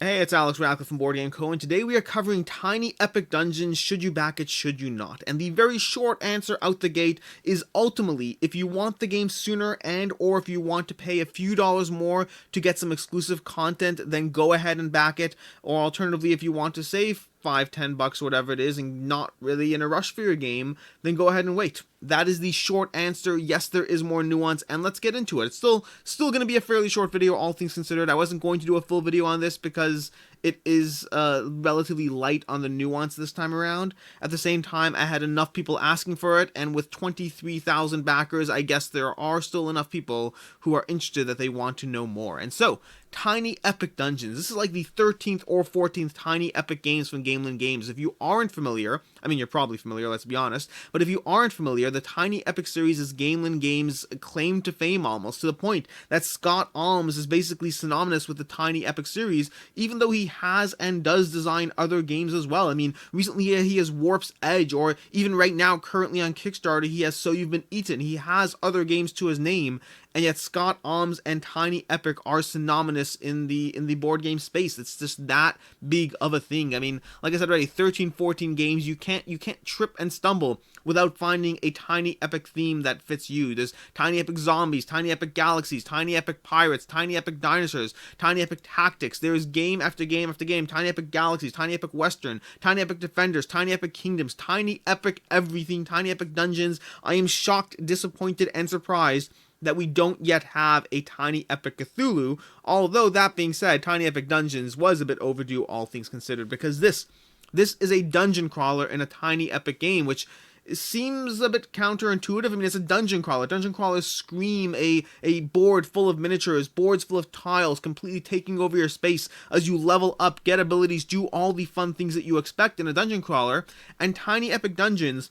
Hey, it's Alex Radcliffe from Board Game Co. and today we are covering Tiny Epic Dungeons. Should you back it, should you not? And the very short answer out the gate is ultimately, if you want the game sooner and or if you want to pay a few dollars more to get some exclusive content, then go ahead and back it. Or alternatively, if you want to save $5, $10, whatever it is, and not really in a rush for your game, then go ahead and wait. That is the short answer. Yes, there is more nuance, and let's get into it. It's still going to be a fairly short video, all things considered. I wasn't going to do a full video on this because it is relatively light on the nuance this time around. At the same time, I had enough people asking for it, and with 23,000 backers, I guess there are still enough people who are interested that they want to know more. And so, Tiny Epic Dungeons. This is like the 13th or 14th Tiny Epic Games from Gamelyn Games. If you aren't familiar, I mean, you're probably familiar, let's be honest, but if you aren't familiar, the Tiny Epic series is Gamelyn Games' claim to fame almost, to the point that Scott Almes is basically synonymous with the Tiny Epic series, even though he has and does design other games as well. I mean, recently he has Warp's Edge, or even right now, currently on Kickstarter, he has So You've Been Eaten. He has other games to his name, and yet Scott Almes and Tiny Epic are synonymous in the board game space. It's just that big of a thing. I mean, like I said already, 13, 14 games, you can't trip and stumble without finding a Tiny Epic theme that fits you. There's Tiny Epic Zombies, Tiny Epic Galaxies, Tiny Epic Pirates, Tiny Epic Dinosaurs, Tiny Epic Tactics. There's game after game after game. Tiny Epic Galaxies, Tiny Epic Western, Tiny Epic Defenders, Tiny Epic Kingdoms, Tiny Epic everything, Tiny Epic Dungeons. I am shocked, disappointed, and surprised that we don't yet have a Tiny Epic Cthulhu, although that being said, Tiny Epic Dungeons was a bit overdue, all things considered, because this is a dungeon crawler in a Tiny Epic game, which seems a bit counterintuitive. I mean, it's a dungeon crawler. Dungeon crawlers scream a board full of miniatures, boards full of tiles, completely taking over your space as you level up, get abilities, do all the fun things that you expect in a dungeon crawler, and Tiny Epic Dungeons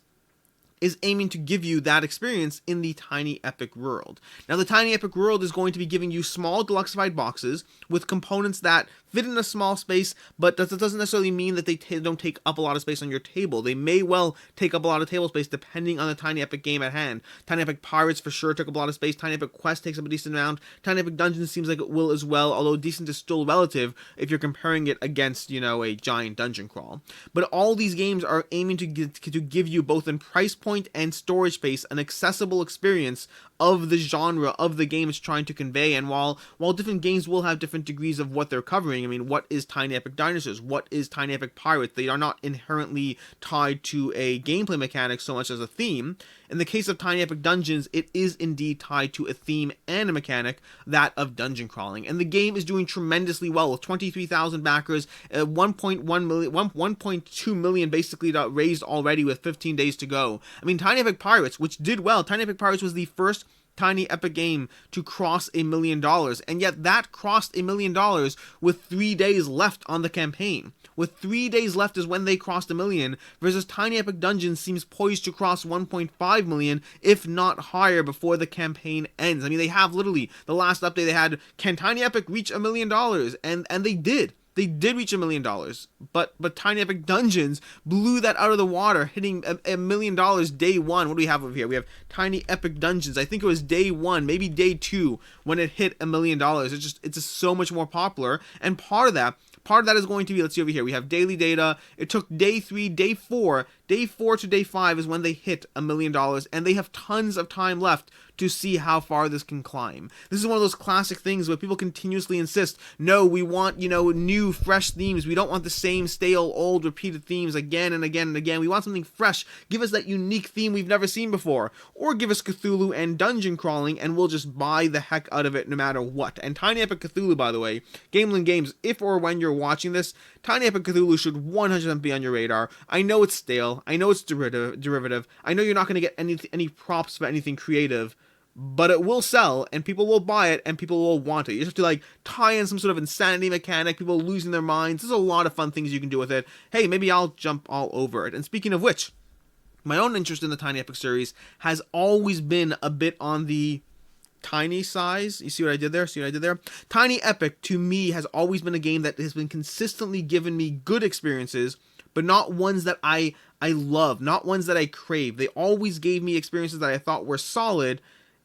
is aiming to give you that experience in the Tiny Epic world. Now, the Tiny Epic world is going to be giving you small deluxified boxes with components that fit in a small space, but that doesn't necessarily mean that they don't take up a lot of space on your table. They may well take up a lot of table space depending on the Tiny Epic game at hand. Tiny Epic Pirates for sure took up a lot of space. Tiny Epic Quest takes up a decent amount. Tiny Epic Dungeons seems like it will as well, although decent is still relative if you're comparing it against, a giant dungeon crawl. But all these games are aiming to give you, both in price point and storage space, an accessible experience of the genre of the game it's trying to convey. And while different games will have different degrees of what they're covering, I mean, what is Tiny Epic Dinosaurs? What is Tiny Epic Pirates? They are not inherently tied to a gameplay mechanic so much as a theme. In the case of Tiny Epic Dungeons, it is indeed tied to a theme and a mechanic, that of dungeon crawling. And the game is doing tremendously well with 23,000 backers, 1.2 million basically raised already with 15 days to go. I mean, Tiny Epic Pirates, which did well, Tiny Epic Pirates was the first Tiny Epic game to cross $1 million, and yet that crossed $1 million with 3 days left on the campaign. With 3 days left is when they crossed $1 million, versus Tiny Epic Dungeons seems poised to cross 1.5 million, if not higher, before the campaign ends. I mean, they have literally, the last update they had, can Tiny Epic reach $1 million? And they did. They did reach $1 million, but Tiny Epic Dungeons blew that out of the water, hitting $1 million day one. What do we have over here? We have Tiny Epic Dungeons. I think it was day one, maybe day two, when it hit $1 million. It's just so much more popular, and part of that is going to be, let's see over here, we have daily data. It took day 3, day 4 to day 5 is when they hit $1 million, and they have tons of time left to see how far this can climb. This is one of those classic things where people continuously insist, no, we want, new, fresh themes. We don't want the same stale, old, repeated themes again and again and again. We want something fresh. Give us that unique theme we've never seen before. Or give us Cthulhu and dungeon crawling, and we'll just buy the heck out of it no matter what. And Tiny Epic Cthulhu, by the way, Gamelyn Games, if or when you're watching this, Tiny Epic Cthulhu should 100% be on your radar. I know it's stale. I know it's derivative. I know you're not going to get any props for anything creative, but it will sell, and people will buy it, and people will want it. You just have to tie in some sort of insanity mechanic, people losing their minds. There's a lot of fun things you can do with it. Hey, maybe I'll jump all over it. And speaking of which, my own interest in the Tiny Epic series has always been a bit on the tiny size. You see what I did there? Tiny Epic, to me, has always been a game that has been consistently giving me good experiences, but not ones that I love, not ones that I crave. They always gave me experiences that I thought were solid,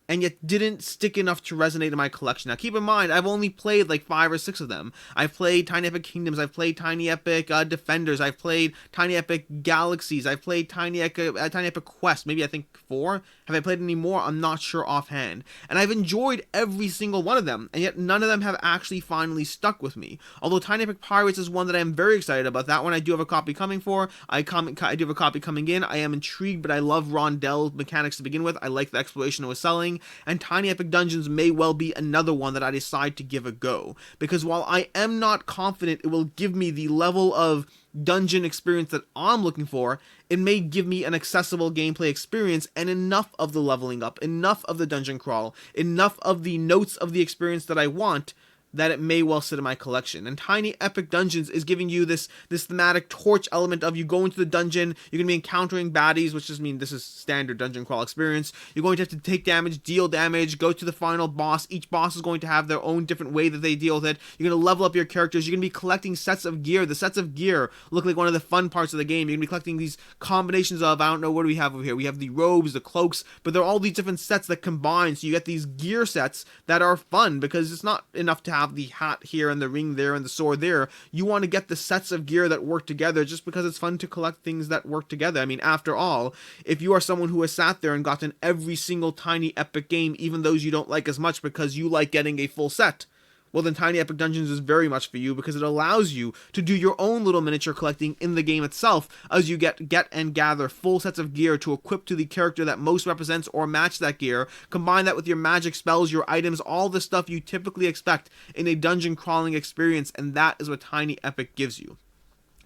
and yet didn't stick enough to resonate in my collection. Now keep in mind, I've only played like 5 or 6 of them. I've played Tiny Epic Kingdoms, I've played Tiny Epic Defenders, I've played Tiny Epic Galaxies, I've played Tiny Epic Quest, maybe I think 4. Have I played any more? I'm not sure offhand. And I've enjoyed every single one of them, and yet none of them have actually finally stuck with me. Although Tiny Epic Pirates is one that I'm very excited about. That one I do have a copy coming for. I do have a copy coming in. I am intrigued, but I love Rondell mechanics to begin with. I like the exploration it was selling. And Tiny Epic Dungeons may well be another one that I decide to give a go. Because while I am not confident it will give me the level of dungeon experience that I'm looking for, it may give me an accessible gameplay experience and enough of the leveling up, enough of the dungeon crawl, enough of the notes of the experience that I want, that it may well sit in my collection. And Tiny Epic Dungeons is giving you this thematic torch element of you go into the dungeon, you're going to be encountering baddies, which just means this is standard dungeon crawl experience. You're going to have to take damage, deal damage, go to the final boss. Each boss is going to have their own different way that they deal with it. You're going to level up your characters. You're going to be collecting sets of gear. The sets of gear look like one of the fun parts of the game. You're going to be collecting these combinations of, I don't know, what do we have over here? We have the robes, the cloaks, but they're all these different sets that combine. So you get these gear sets that are fun, because it's not enough to have the hat here and the ring there and the sword there. You want to get the sets of gear that work together, just because it's fun to collect things that work together. I mean, after all, if you are someone who has sat there and gotten every single Tiny Epic game, even those you don't like as much because you like getting a full set, well then Tiny Epic Dungeons is very much for you, because it allows you to do your own little miniature collecting in the game itself, as you get and gather full sets of gear to equip to the character that most represents or match that gear. Combine that with your magic spells, your items, all the stuff you typically expect in a dungeon crawling experience, and that is what Tiny Epic gives you.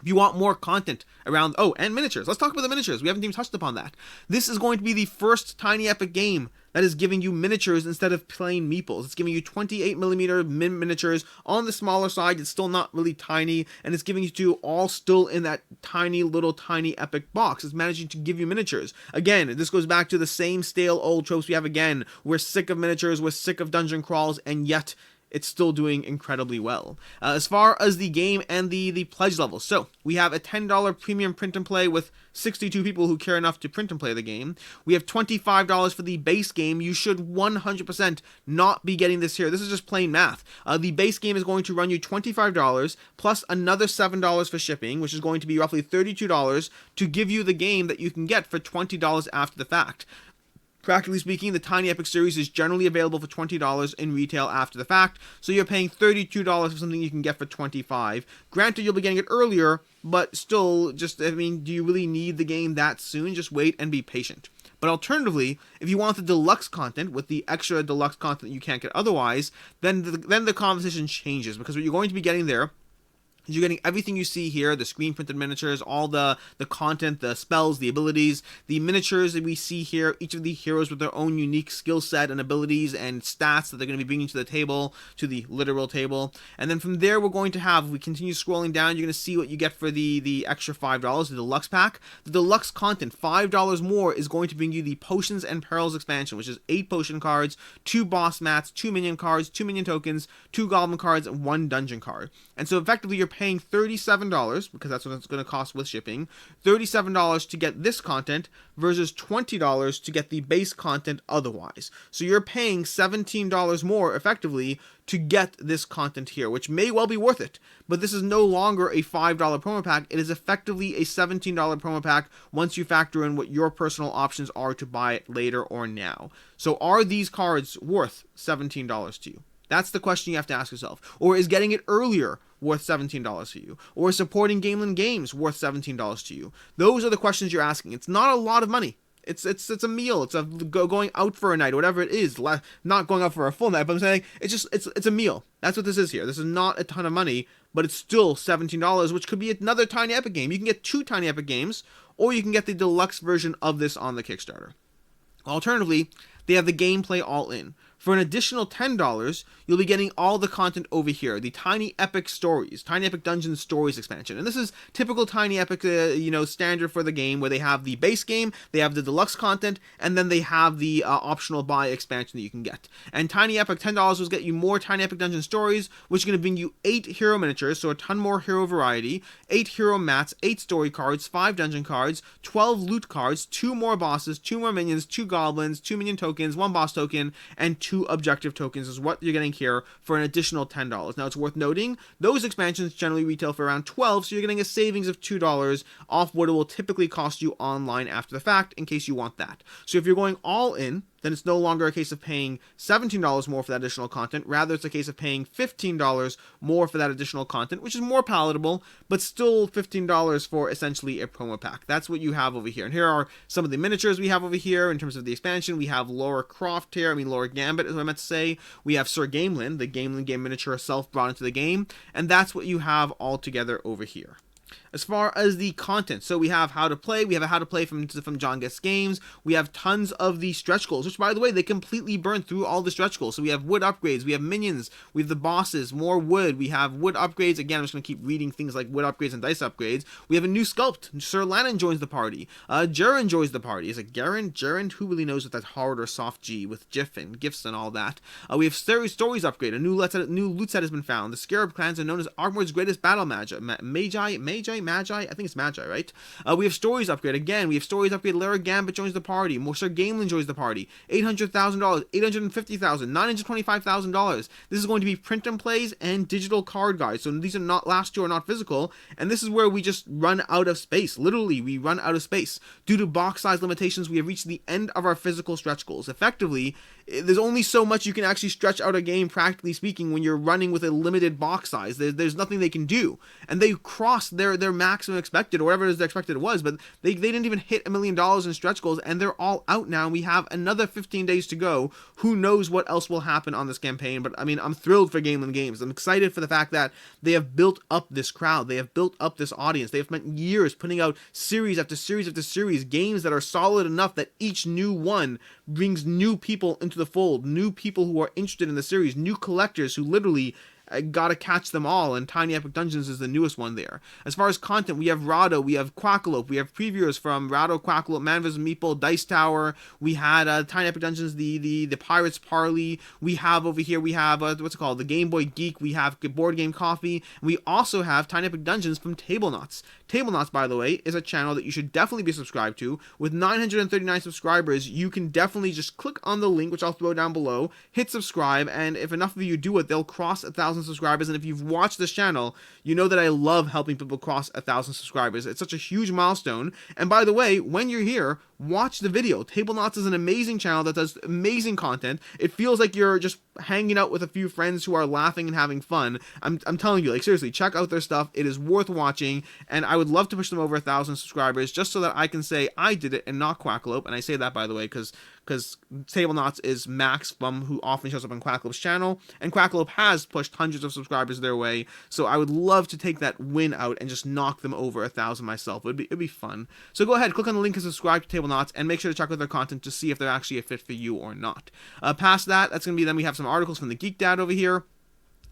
If you want more content around, and miniatures. Let's talk about the miniatures. We haven't even touched upon that. This is going to be the first Tiny Epic game that is giving you miniatures instead of plain meeples. It's giving you 28mm miniatures on the smaller side. It's still not really tiny, and it's giving you to all still in that tiny little Tiny Epic box. It's managing to give you miniatures. Again, this goes back to the same stale old tropes we have again. We're sick of miniatures, we're sick of dungeon crawls, and yet it's still doing incredibly well. As far as the game and the pledge levels, so we have a $10 premium print and play with 62 people who care enough to print and play the game. We have $25 for the base game. You should 100% not be getting this here. This is just plain math. The base game is going to run you $25 plus another $7 for shipping, which is going to be roughly $32 to give you the game that you can get for $20 after the fact. Practically speaking, the Tiny Epic series is generally available for $20 in retail after the fact, so you're paying $32 for something you can get for $25. Granted, you'll be getting it earlier, but still, do you really need the game that soon? Just wait and be patient. But alternatively, if you want the deluxe content with the extra deluxe content you can't get otherwise, then the conversation changes, because what you're going to be getting there, you're getting everything you see here, the screen printed miniatures, all the content, the spells, the abilities, the miniatures that we see here, each of the heroes with their own unique skill set and abilities and stats that they're going to be bringing to the table, to the literal table. And then from there, we're going to have, if we continue scrolling down, you're going to see what you get for the extra $5, the deluxe pack. The deluxe content, $5 more, is going to bring you the Potions and Perils expansion, which is 8 potion cards, 2 boss mats, 2 minion cards, 2 minion tokens, 2 goblin cards, and 1 dungeon card. And so effectively, you're paying $37, because that's what it's going to cost with shipping, $37 to get this content versus $20 to get the base content otherwise. So you're paying $17 more effectively to get this content here, which may well be worth it, but this is no longer a $5 promo pack. It is effectively a $17 promo pack once you factor in what your personal options are to buy it later or now. So are these cards worth $17 to you? That's the question you have to ask yourself. Or is getting it earlier worth $17 to you? Or is supporting Gamelyn Games worth $17 to you? Those are the questions you're asking. It's not a lot of money. It's a meal. It's going out for a night, whatever it is. Not going out for a full night, but I'm saying it's a meal. That's what this is here. This is not a ton of money, but it's still $17, which could be another Tiny Epic game. You can get 2 Tiny Epic games, or you can get the deluxe version of this on the Kickstarter. Alternatively, they have the gameplay all in. For an additional $10, you'll be getting all the content over here, the Tiny Epic Stories, Tiny Epic Dungeon Stories expansion. And this is typical Tiny Epic, standard for the game, where they have the base game, they have the deluxe content, and then they have the optional buy expansion that you can get. And Tiny Epic $10 will get you more Tiny Epic Dungeon Stories, which is going to bring you 8 hero miniatures, so a ton more hero variety, 8 hero mats, 8 story cards, 5 dungeon cards, 12 loot cards, 2 more bosses, 2 more minions, 2 goblins, 2 minion tokens, 1 boss token, and 2 objective tokens is what you're getting here for an additional $10. Now, it's worth noting, those expansions generally retail for around $12, so you're getting a savings of $2 off what it will typically cost you online after the fact, in case you want that. So if you're going all in, then it's no longer a case of paying $17 more for that additional content. Rather, it's a case of paying $15 more for that additional content, which is more palatable, but still $15 for essentially a promo pack. That's what you have over here. And here are some of the miniatures we have over here in terms of the expansion. We have Laura Gambit is what I meant to say. We have Sir Gamelyn, the Gamelyn game miniature herself brought into the game. And that's what you have all together over here. As far as the content, so we have how to play, we have a how to play from John Gets Games, we have tons of the stretch goals, which by the way, they completely burn through all the stretch goals. So we have wood upgrades, we have minions, we have the bosses, more wood, we have wood upgrades, again I'm just going to keep reading things like wood upgrades and dice upgrades. We have a new sculpt, Sir Lannon joins the party, Jaren joins the party, is it Jaren, who really knows what that's hard or soft G, with GIF and GIFs and all that. We have Stories upgrade, a new loot set has been found, the Scarab clans are known as Armord's greatest battle Magi, I think it's Magi, right? We have Stories upgrade. Again, we have Stories upgrade. Laura Gambit joins the party. More Sir Gamelyn joins the party. $800,000, $850,000, $925,000. This is going to be print and plays and digital card guides. So these are not, last two are not physical. And this is where we just run out of space. Literally, we run out of space. Due to box size limitations, we have reached the end of our physical stretch goals. Effectively, there's only so much you can actually stretch out a game, practically speaking, when you're running with a limited box size. There's nothing they can do. And they crossed their maximum expected, or whatever it is expected it was, but they didn't even hit $1 million in stretch goals, and they're all out now. We have another 15 days to go. Who knows what else will happen on this campaign, but I mean, I'm thrilled for Gamelyn Games. I'm excited for the fact that they have built up this crowd. They have built up this audience. They have spent years putting out series after series after series, games that are solid enough that each new one brings new people into the fold, new people who are interested in the series, new collectors who literally gotta catch them all, and Tiny Epic Dungeons is the newest one there. As far as content, we have Rado, we have Quackalope, we have previewers from Rado, Quackalope, Man vs. Meeple, Dice Tower, we had Tiny Epic Dungeons, the Pirates Parley, we have over here, we have, what's it called, the Game Boy Geek, we have Board Game Coffee, and we also have Tiny Epic Dungeons from Table Knots. Table Knots, by the way, is a channel that you should definitely be subscribed to. With 939 subscribers, you can definitely just click on the link, which I'll throw down below, hit subscribe, and if enough of you do it, they'll cross 1,000 subscribers. And if you've watched this channel, you know that I love helping people cross 1,000 subscribers. It's such a huge milestone. And by the way, when you're here, watch the video. Table Knots is an amazing channel that does amazing content. It feels like you're just hanging out with a few friends who are laughing and having fun. I'm telling you, like, seriously, check out their stuff. It is worth watching, and I would love to push them over 1,000 subscribers just so that I can say I did it and not Quackalope. And I say that, by the way, because Table Knots is Max, who often shows up on Quackalope's channel, and Quackalope has pushed hundreds of subscribers their way, so I would love to take that win out and just knock them over 1,000 myself. It'd be fun. So go ahead, click on the link and subscribe to Table Knots, and make sure to check out their content to see if they're actually a fit for you or not. Past that, that's going to be, then we have some articles from the Geek Dad over here.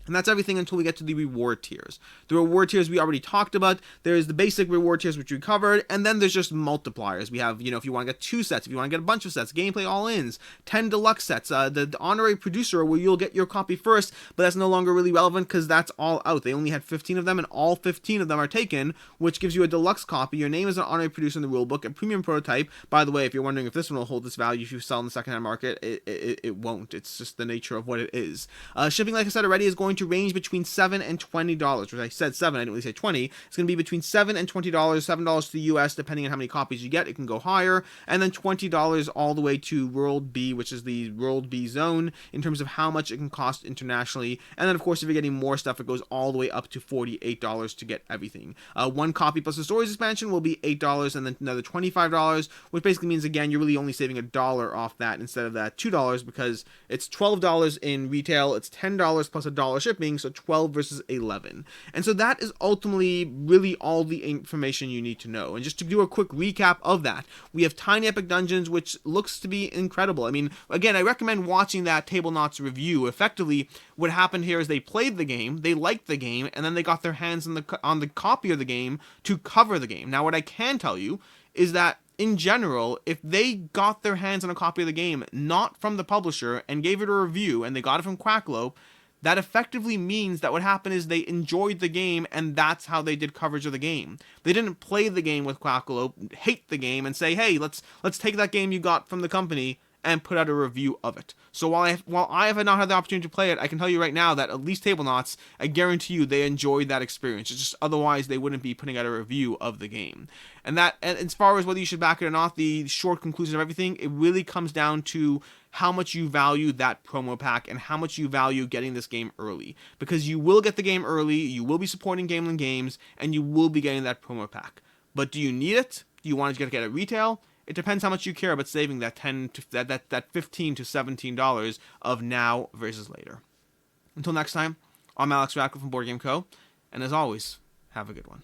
And that's everything until we get to the reward tiers. The reward tiers we already talked about. There's the basic reward tiers, which we covered, and then there's just multipliers. We have, if you want to get 2 sets, if you want to get a bunch of sets, gameplay all-ins, 10 deluxe sets, the honorary producer, where you'll get your copy first, but that's no longer really relevant because that's all out. They only had 15 of them, and all 15 of them are taken, which gives you a deluxe copy. Your name is an honorary producer in the rulebook, a premium prototype. By the way, if you're wondering if this one will hold this value if you sell in the secondhand market, it won't. It's just the nature of what it is. Shipping, like I said already, is going to range between $7 and $20, which I said 7, I didn't really say 20. It's going to be between $7 and $20, $7 to the US, depending on how many copies you get. It can go higher, and then $20 all the way to World B, which is the World B zone, in terms of how much it can cost internationally. And then, of course, if you're getting more stuff, it goes all the way up to $48 to get everything. 1 copy plus the Stories expansion will be $8, and then another $25, which basically means, again, you're really only saving $1 off that instead of that $2, because it's $12 in retail, it's $10 plus $1 $10 shipping, so 12 versus 11. And so that is ultimately really all the information you need to know. And just to do a quick recap of that, we have Tiny Epic Dungeons, which looks to be incredible. I mean, again, I recommend watching that Table Knots review. Effectively, what happened here is they played the game, they liked the game, and then they got their hands on the copy of the game to cover the game. Now, what I can tell you is that in general, if they got their hands on a copy of the game, not from the publisher, and gave it a review, and they got it from Quacklope, that effectively means that what happened is they enjoyed the game, and that's how they did coverage of the game. They didn't play the game with Quacklope, hate the game, and say, hey, let's take that game you got from the company and put out a review of it. So while I have not had the opportunity to play it, I can tell you right now that at least Table Knots, I guarantee you they enjoyed that experience. It's just otherwise they wouldn't be putting out a review of the game. And as far as whether you should back it or not, the short conclusion of everything, it really comes down to how much you value that promo pack and how much you value getting this game early. Because you will get the game early, you will be supporting Gamelyn Games, and you will be getting that promo pack. But do you need it? Do you want to get it at retail? It depends how much you care about saving that $10 to that $15 to $17 of now versus later. Until next time, I'm Alex Radcliffe from Board Game Co. And as always, have a good one.